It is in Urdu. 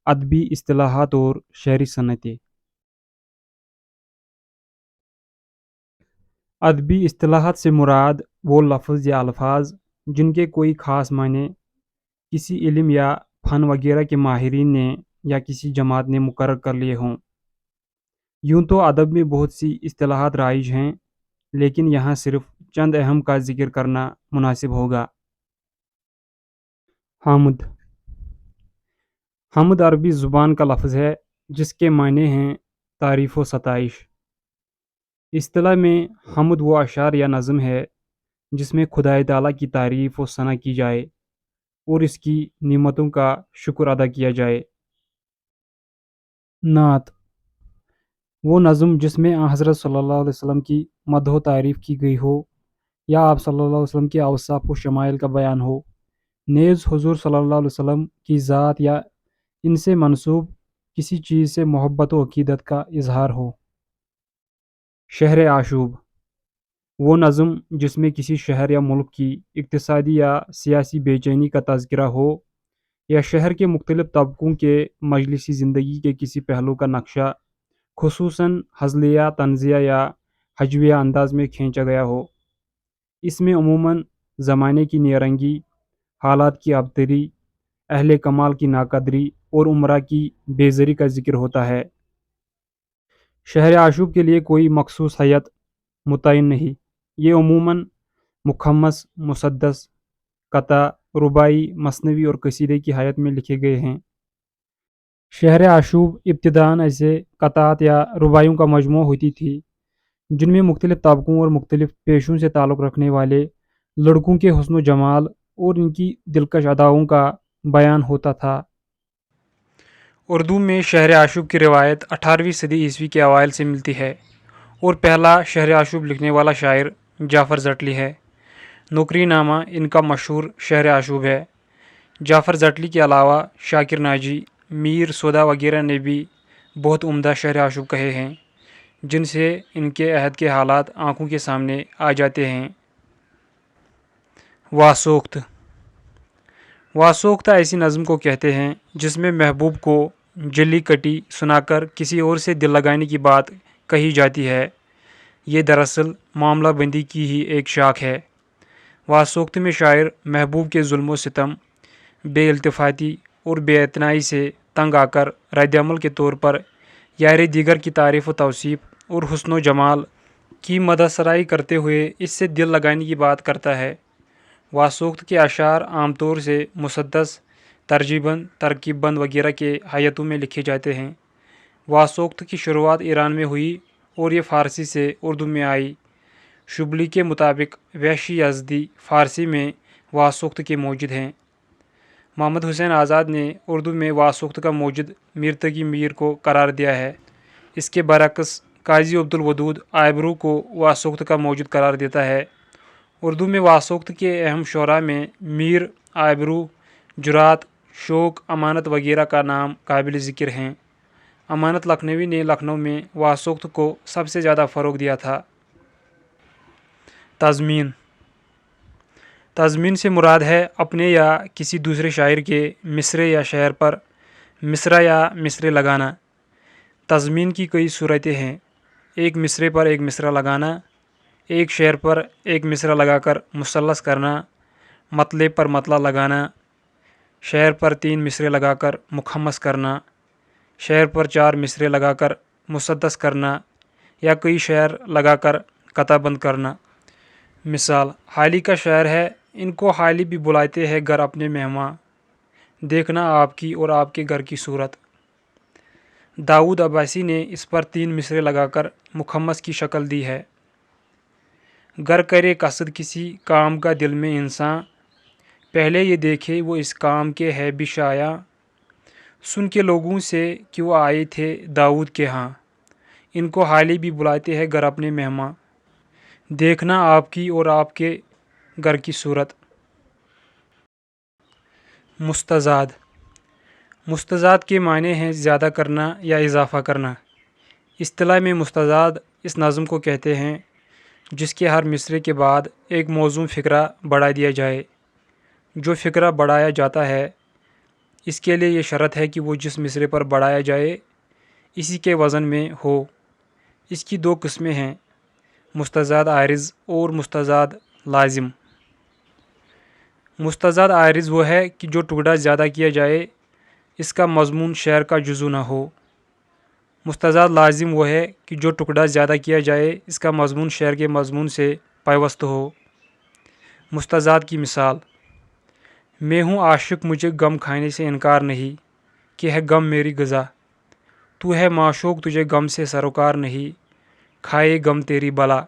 ادبی اصطلاحات اور شعری صنعتیں۔ ادبی اصطلاحات سے مراد وہ لفظ یا الفاظ جن کے کوئی خاص معنی کسی علم یا فن وغیرہ کے ماہرین نے یا کسی جماعت نے مقرر کر لیے ہوں۔ یوں تو ادب میں بہت سی اصطلاحات رائج ہیں، لیکن یہاں صرف چند اہم کا ذکر کرنا مناسب ہوگا۔ حمد۔ حمد عربی زبان کا لفظ ہے جس کے معنی ہیں تعریف و ستائش۔ اصطلاح میں حمد وہ اشعار یا نظم ہے جس میں خدائے تعالیٰ کی تعریف و ثنا کی جائے اور اس کی نعمتوں کا شکر ادا کیا جائے۔ نعت وہ نظم جس میں حضرت صلی اللہ علیہ وسلم کی مدح و تعریف کی گئی ہو یا آپ صلی اللہ علیہ وسلم کے اوصاف و شمائل کا بیان ہو، نیز حضور صلی اللہ علیہ وسلم کی ذات یا ان سے منسوب کسی چیز سے محبت و عقیدت کا اظہار ہو۔ شہر آشوب وہ نظم جس میں کسی شہر یا ملک کی اقتصادی یا سیاسی بے چینی کا تذکرہ ہو یا شہر کے مختلف طبقوں کے مجلسی زندگی کے کسی پہلو کا نقشہ خصوصاً ہزلیہ، طنزیہ یا ہجویہ انداز میں کھینچا گیا ہو۔ اس میں عموماً زمانے کی نیرنگی، حالات کی ابتری، اہل کمال کی ناقدری اور امراء کی بیزاری کا ذکر ہوتا ہے۔ شہر آشوب کے لیے کوئی مخصوص ہیئت متعین نہیں، یہ عموماً مخمس، مسدس، قطع، رباعی، مثنوی اور قصیدے کی حیت میں لکھے گئے ہیں۔ شہر آشوب ابتداً ایسے قطعات یا رباعیوں کا مجموعہ ہوتی تھی جن میں مختلف طبقوں اور مختلف پیشوں سے تعلق رکھنے والے لڑکوں کے حسن و جمال اور ان کی دلکش اداؤں کا بیان ہوتا تھا۔ اردو میں شہر آشوب کی روایت 18ویں صدی عیسوی کے اوائل سے ملتی ہے اور پہلا شہر آشوب لکھنے والا شاعر جعفر زٹلی ہے۔ نوکری نامہ ان کا مشہور شہر آشوب ہے۔ جعفر زٹلی کے علاوہ شاکر ناجی، میر سودا وغیرہ نے بھی بہت عمدہ شہر آشوب کہے ہیں جن سے ان کے عہد کے حالات آنکھوں کے سامنے آ جاتے ہیں۔ واسوخت۔ واسوختہ ایسی نظم کو کہتے ہیں جس میں محبوب کو جلی کٹی سنا کر کسی اور سے دل لگانے کی بات کہی جاتی ہے۔ یہ دراصل معاملہ بندی کی ہی ایک شاخ ہے۔ واسوخت میں شاعر محبوب کے ظلم و ستم، بے التفاتی اور بے اعتنائی سے تنگ آ کر رد عمل کے طور پر یار دیگر کی تعریف و توصیف اور حسن و جمال کی مدح سرائی کرتے ہوئے اس سے دل لگانے کی بات کرتا ہے۔ واسوخت کے اشعار عام طور سے مسدس، ترجیع بند، ترکیب بند وغیرہ کے حیتوں میں لکھے جاتے ہیں۔ واسوخت کی شروعات ایران میں ہوئی اور یہ فارسی سے اردو میں آئی۔ شبلی کے مطابق وحشی یزدی فارسی میں واسوخت کے موجد ہیں۔ محمد حسین آزاد نے اردو میں واسوخت کا موجد میر تقی میر کو قرار دیا ہے۔ اس کے برعکس قاضی عبدالودود آئبرو کو واسوخت کا موجد قرار دیتا ہے۔ اردو میں واسوخت کے اہم شعراء میں میر، آئبرو، جرات، شوق، امانت وغیرہ کا نام قابل ذکر ہیں۔ امانت لکھنوی نے لکھنؤ میں واسوخت کو سب سے زیادہ فروغ دیا تھا۔ تضمین۔ تضمین سے مراد ہے اپنے یا کسی دوسرے شاعر کے مصرع یا شعر پر مصرع یا مصرے لگانا۔ تضمین کی کئی صورتیں ہیں: ایک مصرے پر ایک مصرع لگانا، ایک شعر پر ایک مصرع لگا کر مثلث کرنا، مطلع پر مطلع لگانا، شعر پر 3 مصرے لگا کر مخمس کرنا، شعر پر 4 مصرے لگا کر مسدس کرنا یا کئی شعر لگا کر قطع بند کرنا۔ مثال: حالی کا شعر ہے: ان کو حالی بھی بلاتے ہیں گھر اپنے مہماں، دیکھنا آپ کی اور آپ کے گھر کی صورت۔ داؤد عباسی نے اس پر 3 مصرے لگا کر مخمس کی شکل دی ہے: گر کرے قصد کسی کام کا دل میں انساں، پہلے یہ دیکھے وہ اس کام کے ہے بھی شایع، سن کے لوگوں سے کہ وہ آئے تھے داؤد کے ہاں، ان کو حالی بھی بلاتے ہیں گھر اپنے مہماں، دیکھنا آپ کی اور آپ کے گھر کی صورت۔ مستزاد۔ مستزاد کے معنی ہیں زیادہ کرنا یا اضافہ کرنا۔ اصطلاح میں مستزاد اس نظم کو کہتے ہیں جس کے ہر مصرے کے بعد ایک موزوں فقرہ بڑھا دیا جائے۔ جو فقرہ بڑھایا جاتا ہے اس کے لیے یہ شرط ہے کہ وہ جس مصرے پر بڑھایا جائے اسی کے وزن میں ہو۔ اس کی دو قسمیں ہیں، مستزاد عارض اور مستزاد لازم۔ مستزاد عارض وہ ہے کہ جو ٹکڑا زیادہ کیا جائے اس کا مضمون شعر کا جزو نہ ہو۔ مستزاد لازم وہ ہے کہ جو ٹکڑا زیادہ کیا جائے اس کا مضمون شعر کے مضمون سے پیوست ہو۔ مستزاد کی مثال: میں ہوں عاشق مجھے غم کھانے سے انکار نہیں، کہ ہے غم میری غذا۔ تو ہے معشوق تجھے غم سے سروکار نہیں، کھائے غم تیری بلا۔